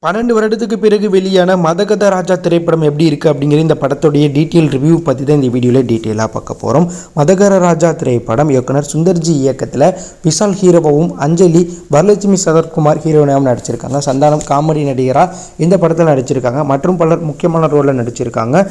12 வருடத்துக்கு பிறகு வெளியான மதகத ராஜா திரைப்படம் எப்படி இருக்குது அப்படிங்கிற இந்த படத்துடைய டீட்டெயில் ரிவ்யூ பற்றி தான் இந்த வீடியோவில் டீட்டெயிலாக பார்க்க போகிறோம். மதகத ராஜா திரைப்படம் இயக்குனர் சுந்தர்ஜி இயக்கத்தில் விஷால் ஹீரோவாகவும் அஞ்சலி வரலட்சுமி சரத்குமார் ஹீரோயினாகவும் நடிச்சிருக்காங்க. சந்தானம் காமெடி நடிகராக இந்த படத்தில் நடிச்சிருக்காங்க. மற்றும் பலர் முக்கியமான ரோலில் நடிச்சிருக்காங்க.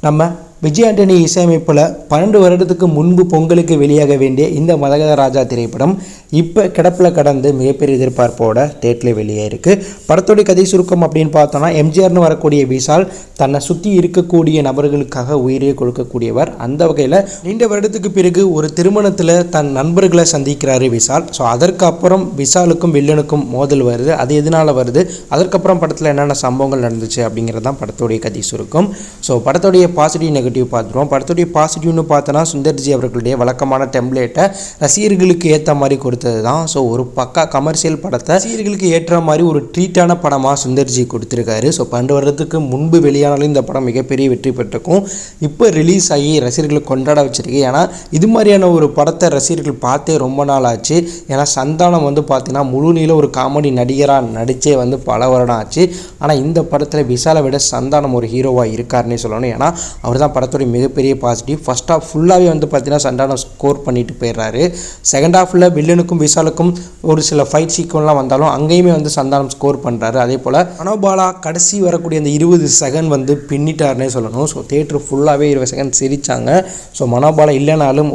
நம்ம விஜய் ஆண்டனி இசையமைப்பில் 12 வருடத்துக்கு முன்பு பொங்கலுக்கு வெளியாக வேண்டிய இந்த மதகத ராஜா திரைப்படம் இப்போ கிடப்பில் கடந்து மிகப்பெரிய எதிர்பார்ப்போட தேட்டில் வெளியே இருக்குது. படத்துடைய கதை சுருக்கம் அப்படின்னு பார்த்தோன்னா, எம்ஜிஆர்னு வரக்கூடிய விஷால் தன்னை சுற்றி இருக்கக்கூடிய நபர்களுக்காக உயிரையே கொடுக்கக்கூடியவர். அந்த வகையில் நீண்ட வருடத்துக்கு பிறகு ஒரு திருமணத்தில் தன் நண்பர்களை சந்திக்கிறாரு விஷால். ஸோ அதற்கப்புறம் விஷாலுக்கும் வில்லனுக்கும் மோதல் வருது. அது எதனால் வருது, அதற்கப்புறம் படத்தில் என்னென்ன சம்பவங்கள் நடந்துச்சு அப்படிங்கிறது தான் படத்துடைய கதை சுருக்கம். ஸோ படத்துடைய பாசிட்டிவ் நெகட்டிவ் பார்த்துருவோம். படத்துடைய பாசிட்டிவ்னு பார்த்தோன்னா, சுந்தர்ஜி அவர்களுடைய வழக்கமான டெம்ப்ளேட்டை ரசிகர்களுக்கு ஏற்ற மாதிரி கொடுத்தது தான். ஸோ ஒரு பக்கா கமர்ஷியல் படத்தை ரசிகர்களுக்கு ஏற்ற மாதிரி ஒரு ட்ரீட்டான படமாக சுந்தர்ஜி கொடுத்துருக்காரு. ஸோ 12 வருடத்துக்கு முன்பு வெளியானாலும் இந்த படம் மிகப்பெரிய வெற்றி பெற்றிருக்கும். இப்போ ரிலீஸ் ஆகி ரசிகர்களை கொண்டாட வச்சிருக்கு. ஏன்னா இது மாதிரியான ஒரு படத்தை ரசிகர்கள் பார்த்தே ரொம்ப நாள் ஆச்சு. ஏன்னா சந்தானம் பார்த்தீங்கன்னா முழு நீள ஒரு காமெடி நடிகராக நடித்தே பல வருடம் ஆச்சு. ஆனால் இந்த படத்தில் விஷாலை விட சந்தானம் ஒரு ஹீரோவாக இருக்காருன்னே சொல்லணும். ஏன்னா அவர் தான் படத்துடைய மிகப்பெரிய பாசிட்டிவ். ஃபர்ஸ்ட் ஹாஃப் ஃபுல்லாகவே பார்த்தீங்கன்னா சந்தானம் ஸ்கோர் பண்ணிட்டு போயிடுறாரு. செகண்ட் ஹாஃபில் வில்லனுக்கும் விஷாலுக்கும் ஒரு சில ஃபைட் சீக்வன்ஸ்லாம் வந்தாலும் அங்கேயுமே சந்தானம் ஸ்கோர் பண்ணுறாரு. அதே போல் மனோபாலா கடைசி வரக்கூடிய அந்த 20 செகண்ட் பின்னிட்டார்னே சொல்லணும். ஸோ தியேட்டர் ஃபுல்லாகவே 20 செகண்ட் சிரித்தாங்க. ஸோ மனோபாலா இல்லைனாலும்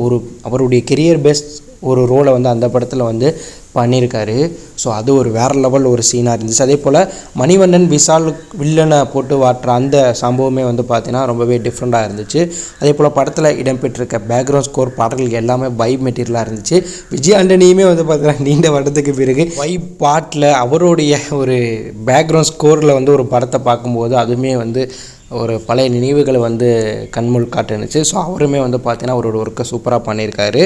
அவருடைய கெரியர் பெஸ்ட் ஒரு ரோலை அந்த படத்தில் பண்ணியிருக்காரு. ஸோ அது ஒரு வேறு லெவல் ஒரு சீனாக இருந்துச்சு. அதே போல் மணிவண்ணன் விஷால் வில்லனை போட்டு வாட்டுற அந்த சம்பவமே பார்த்தீங்கன்னா ரொம்பவே டிஃப்ரெண்ட்டாக இருந்துச்சு. அதே போல் படத்தில் இடம்பெற்றிருக்க பேக்ரவுண்ட் ஸ்கோர் பாடல்கள் எல்லாமே வைப் மெட்டீரியலாக இருந்துச்சு. விஜய் ஆண்டனியுமே பார்த்தீங்கன்னா நீண்ட வருடத்துக்கு பிறகு வைப் பாட்டில் அவருடைய ஒரு பேக்ரவுண்ட் ஸ்கோரில் ஒரு படத்தை பார்க்கும்போது அதுவுமே ஒரு பழைய நினைவுகளை கண்முள் காட்டுனுச்சு. ஸோ அவருமே பார்த்தீங்கன்னா அவரோட ஒர்க்கை சூப்பராக பண்ணியிருக்காரு.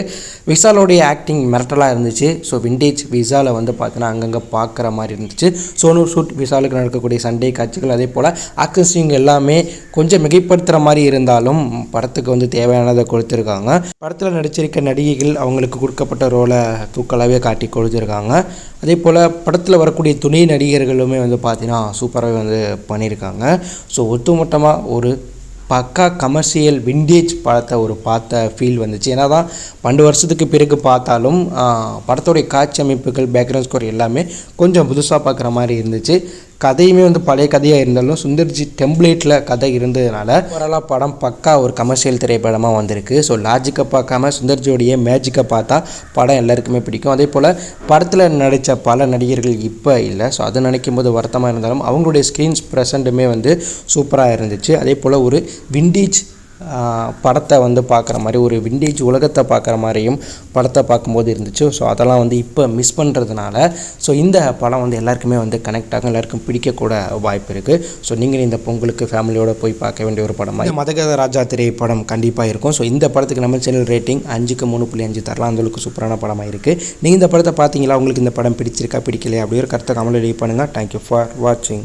விஷாலோடைய ஆக்டிங் மிரட்டலாக இருந்துச்சு. ஸோ விண்டேஜ் விஷாலை பார்த்தீங்கன்னா அங்கங்கே பார்க்குற மாதிரி இருந்துச்சு. சோனு சூட் விஷாலுக்கு நடக்கக்கூடிய சண்டை காட்சிகள், அதே போல் ஆக்ஷன் சீன் எல்லாமே கொஞ்சம் மிகைப்படுத்துகிற மாதிரி இருந்தாலும் படத்துக்கு தேவையானதை கொடுத்துருக்காங்க. படத்தில் நடிச்சிருக்க நடிகைகள் அவங்களுக்கு கொடுக்கப்பட்ட ரோலை தூக்கலாகவே காட்டி கொடுத்துருக்காங்க. அதே போல் படத்தில் வரக்கூடிய துணை நடிகர்களுமே பார்த்தீங்கன்னா சூப்பராகவே பண்ணியிருக்காங்க. ஸோ ஒட்டுமொத்தமாக ஒரு பக்கா கமர்ஷியல் விண்டேஜ் படத்தை பார்த்த ஃபீல் வந்துச்சு. ஏன்னா தான் 12 வருஷத்துக்கு பிறகு பார்த்தாலும் படத்துடைய காட்சி அமைப்புகள், பேக்ரவுண்ட் ஸ்கோர் எல்லாமே கொஞ்சம் புதுசாக பார்க்குற மாதிரி இருந்துச்சு. கதையுமே பழைய கதையாக இருந்தாலும் சுந்தர்ஜி டெம்ப்ளேட்டில் கதை இருந்ததுனால ஓவராலாக படம் பக்கா ஒரு கமர்ஷியல் திரைப்படமாக வந்திருக்கு. ஸோ லாஜிக்கை பார்க்காம சுந்தர்ஜியோடைய மேஜிக்கை பார்த்தா படம் எல்லாருக்குமே பிடிக்கும். அதே போல் படத்தில் நடித்த பல நடிகர்கள் இப்போ இல்லை. ஸோ அதை நினைக்கும் போது வருத்தமாக இருந்தாலும் அவங்களுடைய ஸ்க்ரீன்ஸ் ப்ரெசண்ட்டுமே சூப்பராக இருந்துச்சு. அதே போல் ஒரு விண்டேஜ் படத்தை பார்க்குற மாதிரி, ஒரு விண்டேஜ் உலகத்தை பார்க்குற மாதிரியும் படத்தை பார்க்கும்போது இருந்துச்சு. ஸோ அதெல்லாம் இப்போ மிஸ் பண்ணுறதுனால ஸோ இந்த படம் எல்லாருக்குமே கனெக்ட் ஆகும், எல்லாருக்கும் பிடிக்கக்கூட வாய்ப்பு இருக்குது. ஸோ நீங்கள் இந்த பொங்கலுக்கு ஃபேமிலியோடு போய் பார்க்க வேண்டிய ஒரு படமாக இந்த மதகத ராஜா திரைப்படம் கண்டிப்பாக இருக்கும். ஸோ இந்த படத்துக்கு நம்ம சேனல் ரேட்டிங் 5க்கு 3.5 தரலாம். அந்தளவுக்கு சூப்பரான படமாக இருக்குது. நீங்கள் இந்த படத்தை பார்த்தீங்களா, உங்களுக்கு இந்த படம் பிடிச்சிருக்கா பிடிக்கலையா அப்படி ஒரு கருத்தை கமெண்ட்ல லீவ் பண்ணுங்கள். தேங்க்யூ ஃபார் வாட்சிங்.